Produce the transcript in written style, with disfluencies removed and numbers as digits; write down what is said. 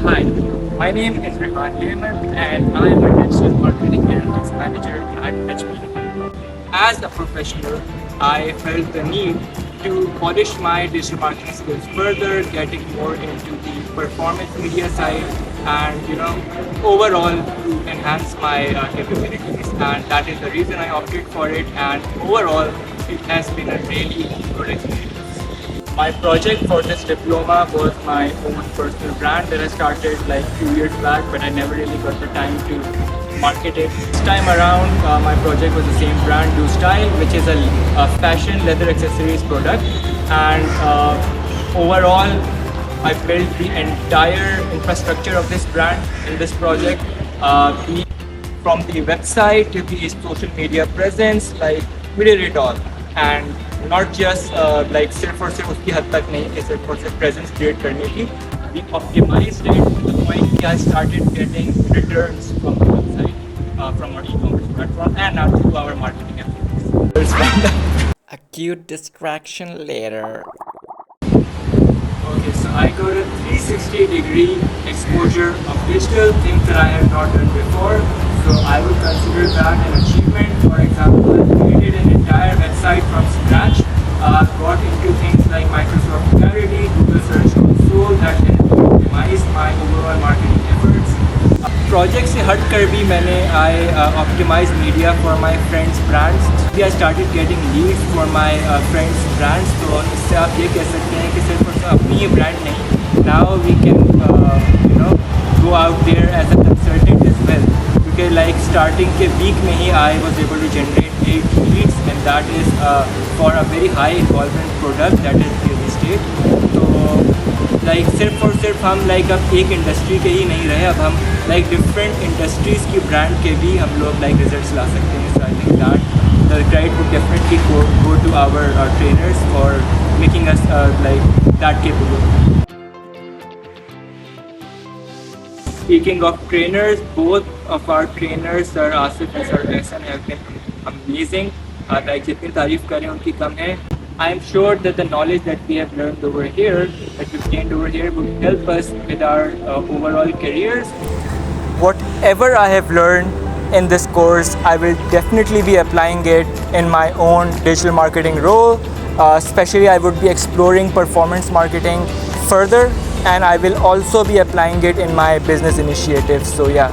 Hi, my name is Rehan Lehman and I am a digital marketing analytics manager at HP. As a professional, I felt the need to polish my digital marketing skills further, getting more into the performance media side and overall to enhance my capabilities, and that is the reason I opted for it, and overall it has been a really good experience. My project for this diploma was my own personal brand that I started like 2 years back, but I never really got the time to market it. This time around, my project was the same brand, Do Style, which is a fashion leather accessories product. And overall, I built the entire infrastructure of this brand in this project. From the website to the social media presence, like we did it all. And not just like सिर्फ उसकी हद तक नहीं कि सिर्फ और सिर्फ presence create करने की. We optimized it to the point that I started getting returns from the website, from our e-commerce platform, and now through our marketing efforts. A cute distraction later. Okay, so I got a 360-degree exposure of digital, things that I had not done before. So I would consider that an achievement. For example, I created an entire website from scratch, got into things like Microsoft Clarity, Google Search Console that helped me optimize my overall marketing efforts. Project से हट कर भी मैंने optimized media for my friends' brands. I started getting leads for my friends' brands. तो इससे आप ये कह सकते हैं कि सिर्फ और सिर्फ अपनी ही brand नहीं. Now we can go out there as a consultant as well. Because like starting के week में ही I was able to generate 8 leads, and that is for a very high involvement product that is real estate. तो like सिर्फ और सिर्फ हम like अब एक industry के ही नहीं रहे, अब हम लाइक डिफरेंट इंडस्ट्रीज़ की ब्रांड के भी हम लोग लाइक रिजल्ट्स ला सकते हैं. So I think that the credit would definitely go to our trainers for making us like that capable. Speaking of trainers, both of our trainers, Sir Asif and Sir Ehsan, have been amazing. Like जितनी तारीफ करें उनकी कम है. I am sure that the knowledge that we have learned over here, that we've gained over here, will help us with our overall careers. Whatever I have learned in this course, I will definitely be applying it in my own digital marketing role. Especially, I would be exploring performance marketing further, and I will also be applying it in my business initiatives. So yeah.